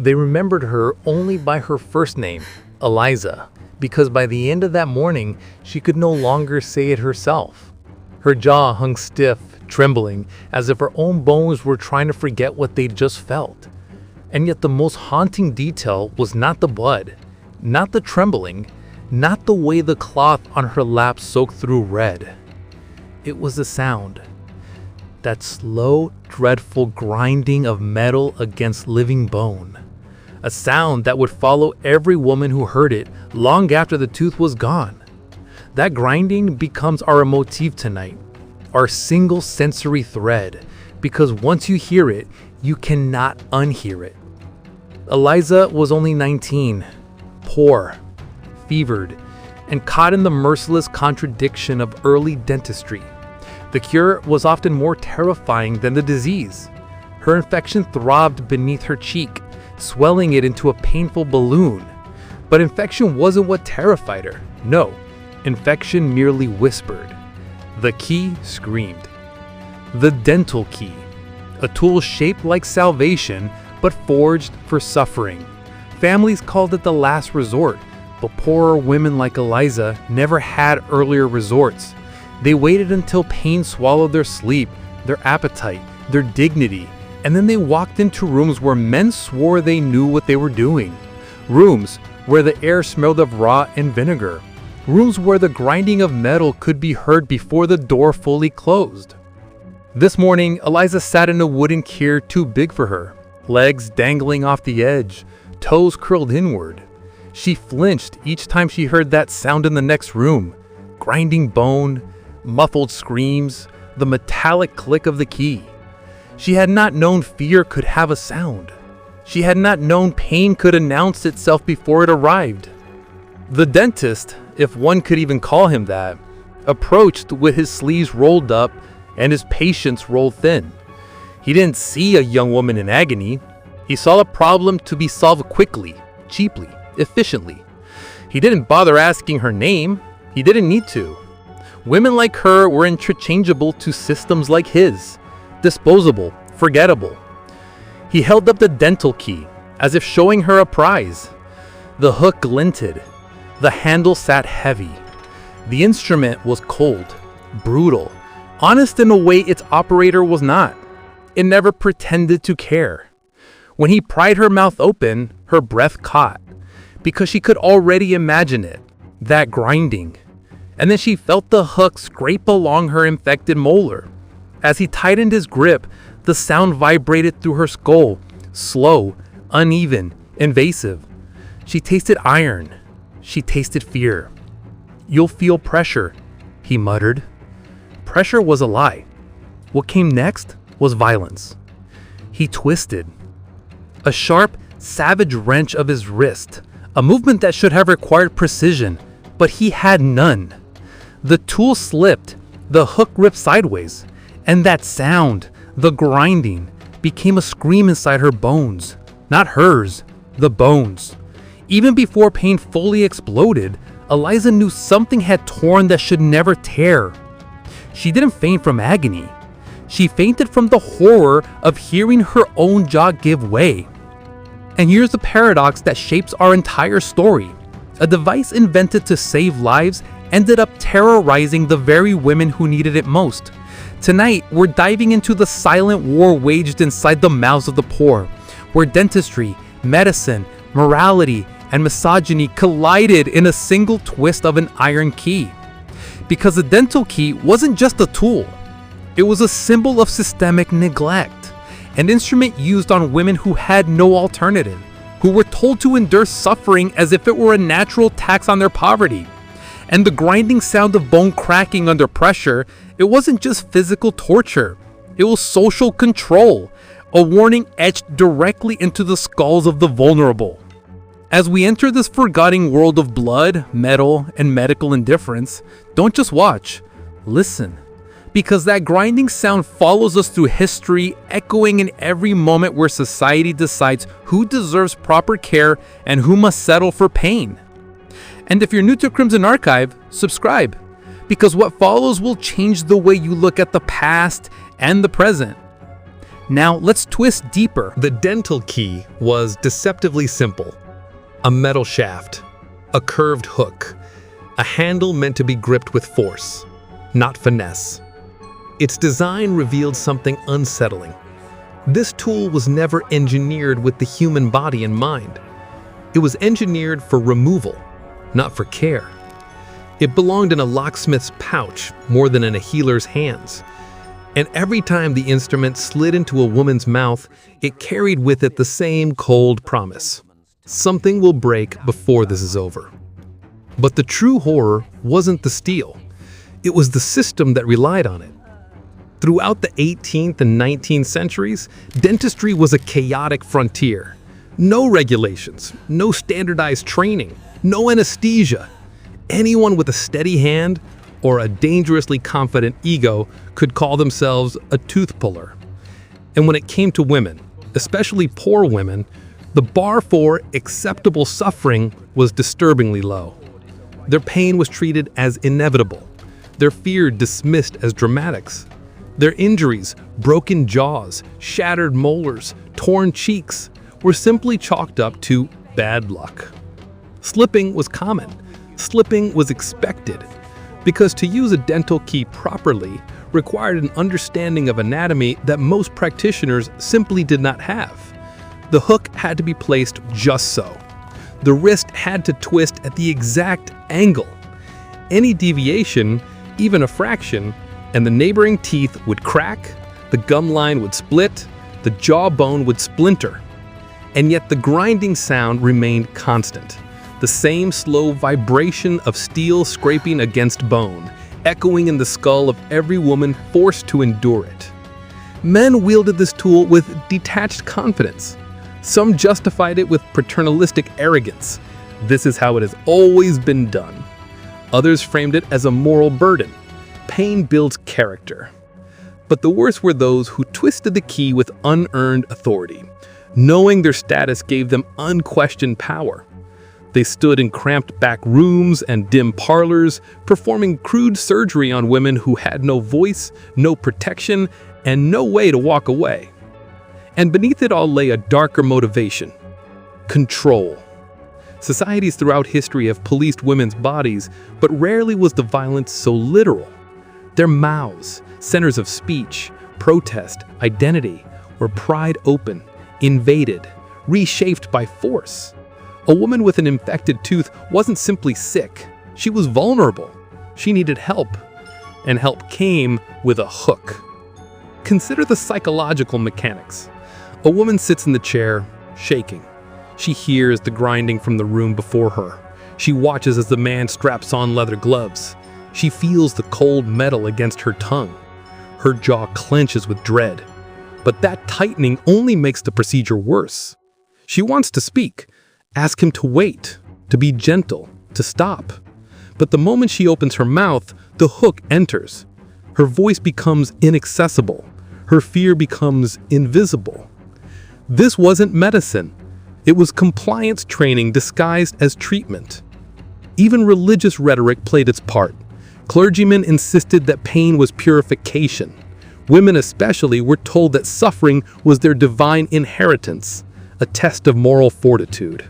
They remembered her only by her first name, Eliza, because by the end of that morning, she could no longer say it herself. Her jaw hung stiff, trembling, as if her own bones were trying to forget what they'd just felt. And yet the most haunting detail was not the blood, not the trembling, not the way the cloth on her lap soaked through red. It was the sound. That slow, dreadful grinding of metal against living bone. A sound that would follow every woman who heard it long after the tooth was gone. That grinding becomes our motif tonight, our single sensory thread, because once you hear it, you cannot unhear it. Eliza was only 19, poor, fevered, and caught in the merciless contradiction of early dentistry. The cure was often more terrifying than the disease. Her infection throbbed beneath her cheek, swelling it into a painful balloon. But infection wasn't what terrified her. No, infection merely whispered. The key screamed. The dental key, a tool shaped like salvation, but forged for suffering. Families called it the last resort, but poorer women like Eliza never had earlier resorts. They waited until pain swallowed their sleep, their appetite, their dignity, and then they walked into rooms where men swore they knew what they were doing. Rooms where the air smelled of rot and vinegar. Rooms where the grinding of metal could be heard before the door fully closed. This morning, Eliza sat in a wooden chair too big for her, legs dangling off the edge, toes curled inward. She flinched each time she heard that sound in the next room. Grinding bone, muffled screams, the metallic click of the key. She had not known fear could have a sound. She had not known pain could announce itself before it arrived. The dentist, if one could even call him that, approached with his sleeves rolled up and his patience rolled thin. He didn't see a young woman in agony. He saw a problem to be solved quickly, cheaply, efficiently. He didn't bother asking her name. He didn't need to. Women like her were interchangeable to systems like his, disposable, forgettable. He held up the dental key, as if showing her a prize. The hook glinted. The handle sat heavy. The instrument was cold, brutal, honest in a way its operator was not. It never pretended to care. When he pried her mouth open, her breath caught, because she could already imagine it, that grinding. And then she felt the hook scrape along her infected molar. As he tightened his grip, the sound vibrated through her skull, slow, uneven, invasive. She tasted iron. She tasted fear. "You'll feel pressure," he muttered. Pressure was a lie. What came next was violence. He twisted. A sharp, savage wrench of his wrist, a movement that should have required precision, but he had none. The tool slipped, the hook ripped sideways, and that sound, the grinding, became a scream inside her bones. Not hers, the bones. Even before pain fully exploded, Eliza knew something had torn that should never tear. She didn't faint from agony. She fainted from the horror of hearing her own jaw give way. And here's the paradox that shapes our entire story. A device invented to save lives ended up terrorizing the very women who needed it most. Tonight, we're diving into the silent war waged inside the mouths of the poor, where dentistry, medicine, morality, and misogyny collided in a single twist of an iron key. Because the dental key wasn't just a tool. It was a symbol of systemic neglect, an instrument used on women who had no alternative, who were told to endure suffering as if it were a natural tax on their poverty. And the grinding sound of bone cracking under pressure, it wasn't just physical torture, it was social control, a warning etched directly into the skulls of the vulnerable. As we enter this forgotten world of blood, metal, and medical indifference, don't just watch, listen. Because that grinding sound follows us through history, echoing in every moment where society decides who deserves proper care and who must settle for pain. And if you're new to Crimson Archive, subscribe, because what follows will change the way you look at the past and the present. Now let's twist deeper. The dental key was deceptively simple. A metal shaft, a curved hook, a handle meant to be gripped with force, not finesse. Its design revealed something unsettling. This tool was never engineered with the human body in mind. It was engineered for removal, not for care. It belonged in a locksmith's pouch more than in a healer's hands. And every time the instrument slid into a woman's mouth, it carried with it the same cold promise. Something will break before this is over. But the true horror wasn't the steel. It was the system that relied on it. Throughout the 18th and 19th centuries, dentistry was a chaotic frontier. No regulations, no standardized training, no anesthesia. Anyone with a steady hand or a dangerously confident ego could call themselves a tooth puller. And when it came to women, especially poor women, the bar for acceptable suffering was disturbingly low. Their pain was treated as inevitable, their fear dismissed as dramatics. Their injuries, broken jaws, shattered molars, torn cheeks, were simply chalked up to bad luck. Slipping was common. Slipping was expected, because to use a dental key properly required an understanding of anatomy that most practitioners simply did not have. The hook had to be placed just so. The wrist had to twist at the exact angle. Any deviation, even a fraction, and the neighboring teeth would crack, the gum line would split, the jawbone would splinter. And yet the grinding sound remained constant. The same slow vibration of steel scraping against bone, echoing in the skull of every woman forced to endure it. Men wielded this tool with detached confidence. Some justified it with paternalistic arrogance. This is how it has always been done. Others framed it as a moral burden. Pain builds character. But the worst were those who twisted the key with unearned authority. Knowing their status gave them unquestioned power. They stood in cramped back rooms and dim parlors, performing crude surgery on women who had no voice, no protection, and no way to walk away. And beneath it all lay a darker motivation: control. Societies throughout history have policed women's bodies, but rarely was the violence so literal. Their mouths, centers of speech, protest, identity, were pried open, invaded, reshaped by force. A woman with an infected tooth wasn't simply sick. She was vulnerable. She needed help. And help came with a hook. Consider the psychological mechanics. A woman sits in the chair, shaking. She hears the grinding from the room before her. She watches as the man straps on leather gloves. She feels the cold metal against her tongue. Her jaw clenches with dread. But that tightening only makes the procedure worse. She wants to speak, ask him to wait, to be gentle, to stop. But the moment she opens her mouth, the hook enters. Her voice becomes inaccessible. Her fear becomes invisible. This wasn't medicine. It was compliance training disguised as treatment. Even religious rhetoric played its part. Clergymen insisted that pain was purification. Women especially were told that suffering was their divine inheritance, a test of moral fortitude.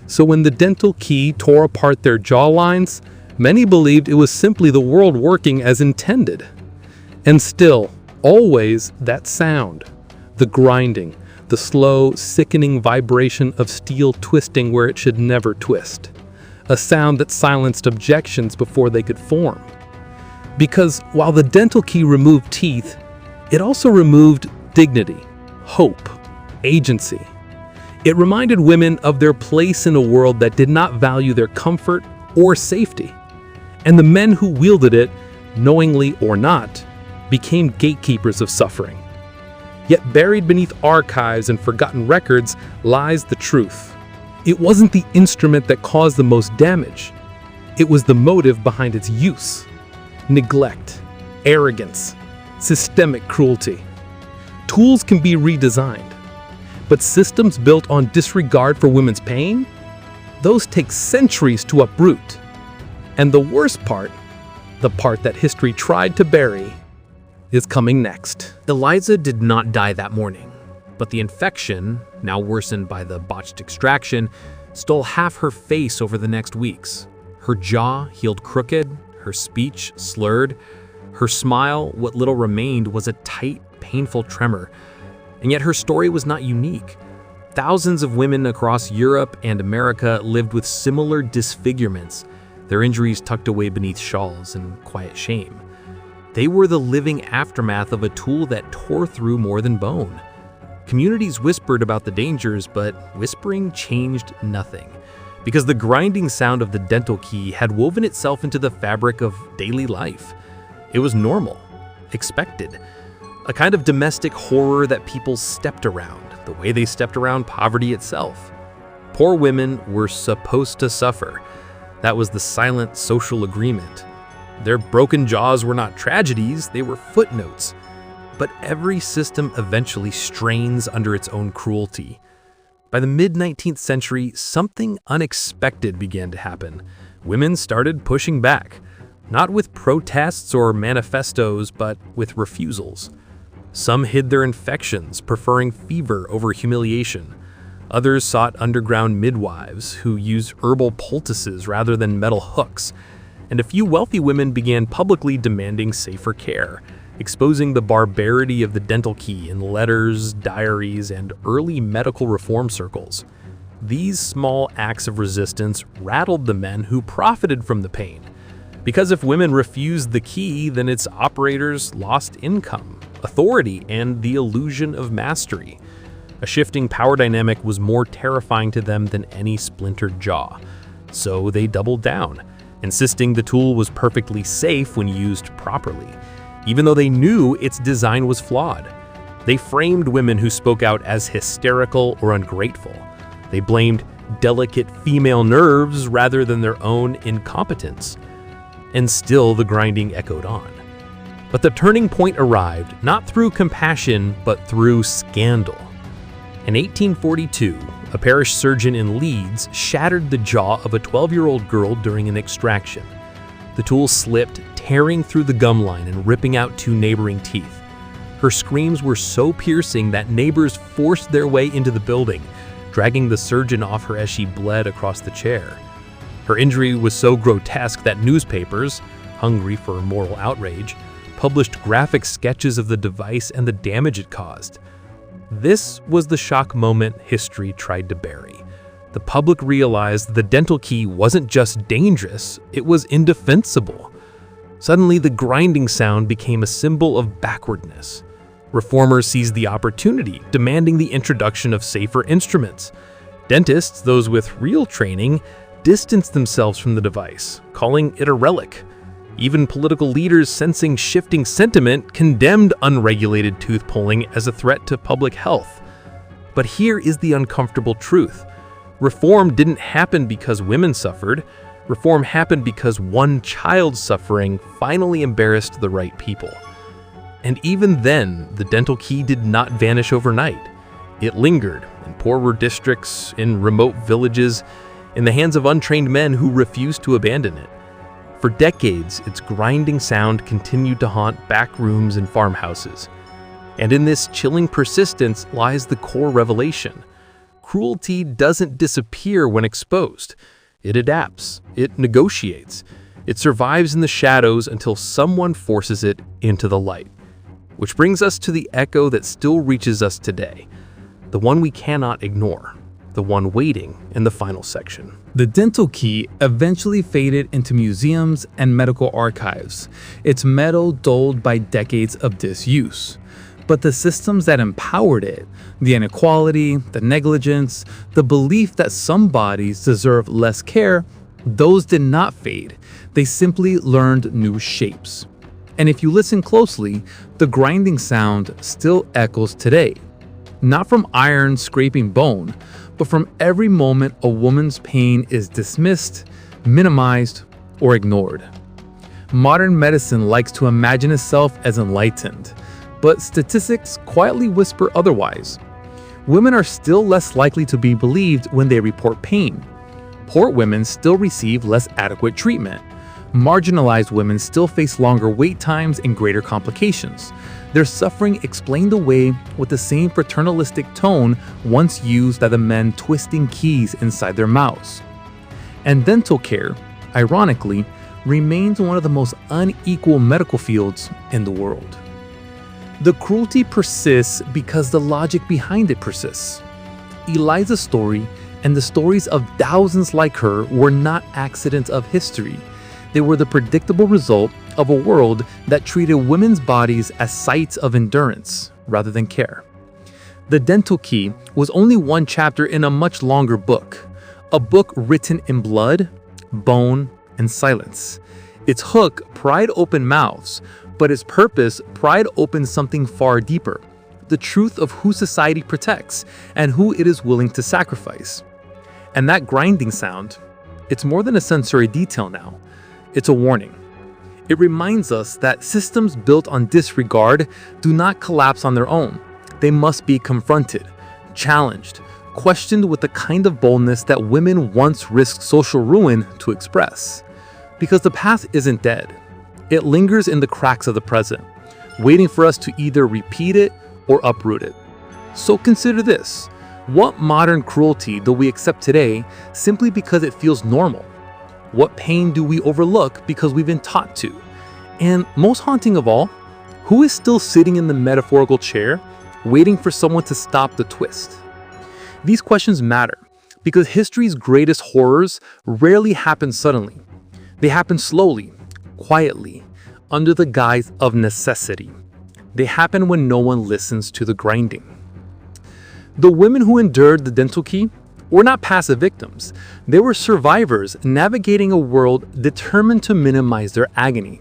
So when the dental key tore apart their jawlines, many believed it was simply the world working as intended. And still, always that sound, the grinding, the slow, sickening vibration of steel twisting where it should never twist. A sound that silenced objections before they could form. Because while the dental key removed teeth, it also removed dignity, hope, agency. It reminded women of their place in a world that did not value their comfort or safety. And the men who wielded it, knowingly or not, became gatekeepers of suffering. Yet buried beneath archives and forgotten records lies the truth. It wasn't the instrument that caused the most damage. It was the motive behind its use. Neglect, arrogance, systemic cruelty. Tools can be redesigned, but systems built on disregard for women's pain? Those take centuries to uproot. And the worst part, the part that history tried to bury, is coming next. Eliza did not die that morning, but the infection, now worsened by the botched extraction, stole half her face over the next weeks. Her jaw healed crooked, her speech slurred, her smile, what little remained, was a tight, painful tremor. And yet her story was not unique. Thousands of women across Europe and America lived with similar disfigurements, their injuries tucked away beneath shawls in quiet shame. They were the living aftermath of a tool that tore through more than bone. Communities whispered about the dangers, but whispering changed nothing, because the grinding sound of the dental key had woven itself into the fabric of daily life. It was normal, expected, a kind of domestic horror that people stepped around, the way they stepped around poverty itself. Poor women were supposed to suffer. That was the silent social agreement. Their broken jaws were not tragedies, they were footnotes. But every system eventually strains under its own cruelty. By the mid-19th century, something unexpected began to happen. Women started pushing back, not with protests or manifestos, but with refusals. Some hid their infections, preferring fever over humiliation. Others sought underground midwives who used herbal poultices rather than metal hooks. And a few wealthy women began publicly demanding safer care, exposing the barbarity of the dental key in letters, diaries, and early medical reform circles. These small acts of resistance rattled the men who profited from the pain. Because if women refused the key, then its operators lost income, authority, and the illusion of mastery. A shifting power dynamic was more terrifying to them than any splintered jaw. So they doubled down, insisting the tool was perfectly safe when used properly, even though they knew its design was flawed. They framed women who spoke out as hysterical or ungrateful. They blamed delicate female nerves rather than their own incompetence. And still the grinding echoed on. But the turning point arrived not through compassion, but through scandal. In 1842, a parish surgeon in Leeds shattered the jaw of a 12-year-old girl during an extraction. The tool slipped, tearing through the gum line and ripping out 2 neighboring teeth. Her screams were so piercing that neighbors forced their way into the building, dragging the surgeon off her as she bled across the chair. Her injury was so grotesque that newspapers, hungry for moral outrage, published graphic sketches of the device and the damage it caused. This was the shock moment history tried to bury. The public realized the dental key wasn't just dangerous, it was indefensible. Suddenly, the grinding sound became a symbol of backwardness. Reformers seized the opportunity, demanding the introduction of safer instruments. Dentists, those with real training, distanced themselves from the device, calling it a relic. Even political leaders, sensing shifting sentiment, condemned unregulated tooth pulling as a threat to public health. But here is the uncomfortable truth. Reform didn't happen because women suffered. Reform happened because one child's suffering finally embarrassed the right people. And even then, the dental key did not vanish overnight. It lingered in poorer districts, in remote villages, in the hands of untrained men who refused to abandon it. For decades, its grinding sound continued to haunt back rooms and farmhouses. And in this chilling persistence lies the core revelation. Cruelty doesn't disappear when exposed. It adapts, it negotiates, it survives in the shadows until someone forces it into the light. Which brings us to the echo that still reaches us today, the one we cannot ignore, the one waiting in the final section. The dental key eventually faded into museums and medical archives, its metal dulled by decades of disuse. But the systems that empowered it, the inequality, the negligence, the belief that some bodies deserve less care, those did not fade. They simply learned new shapes. And if you listen closely, the grinding sound still echoes today. Not from iron scraping bone, but from every moment a woman's pain is dismissed, minimized, or ignored. Modern medicine likes to imagine itself as enlightened, but statistics quietly whisper otherwise. Women are still less likely to be believed when they report pain. Poor women still receive less adequate treatment. Marginalized women still face longer wait times and greater complications. Their suffering explained away with the same paternalistic tone once used by the men twisting keys inside their mouths. And dental care, ironically, remains one of the most unequal medical fields in the world. The cruelty persists because the logic behind it persists. Eliza's story and the stories of thousands like her were not accidents of history. They were the predictable result of a world that treated women's bodies as sites of endurance rather than care. The dental key was only one chapter in a much longer book, a book written in blood, bone, and silence. Its hook pried open mouths, but its purpose pried open something far deeper, the truth of who society protects and who it is willing to sacrifice. And that grinding sound, it's more than a sensory detail now. It's a warning. It reminds us that systems built on disregard do not collapse on their own. They must be confronted, challenged, questioned with the kind of boldness that women once risked social ruin to express. Because the past isn't dead. It lingers in the cracks of the present, waiting for us to either repeat it or uproot it. So consider this. What modern cruelty do we accept today simply because it feels normal? What pain do we overlook because we've been taught to? And most haunting of all, who is still sitting in the metaphorical chair, waiting for someone to stop the twist? These questions matter because history's greatest horrors rarely happen suddenly. They happen slowly, quietly, under the guise of necessity. They happen when no one listens to the grinding. The women who endured the dental key were not passive victims. They were survivors navigating a world determined to minimize their agony.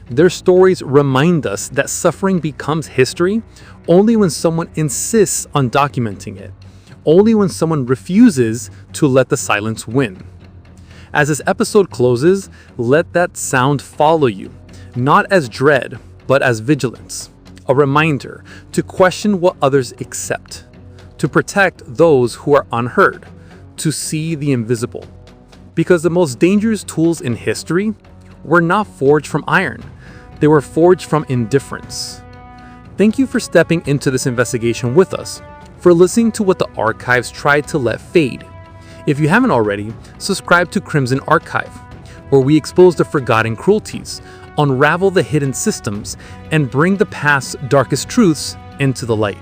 Their stories remind us that suffering becomes history only when someone insists on documenting it, only when someone refuses to let the silence win. As this episode closes, let that sound follow you, not as dread, but as vigilance, a reminder to question what others accept, to protect those who are unheard, to see the invisible. Because the most dangerous tools in history were not forged from iron, they were forged from indifference. Thank you for stepping into this investigation with us, for listening to what the archives tried to let fade. If you haven't already, subscribe to Crimson Archive, where we expose the forgotten cruelties, unravel the hidden systems, and bring the past's darkest truths into the light.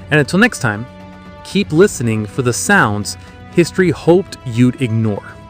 And until next time, keep listening for the sounds history hoped you'd ignore.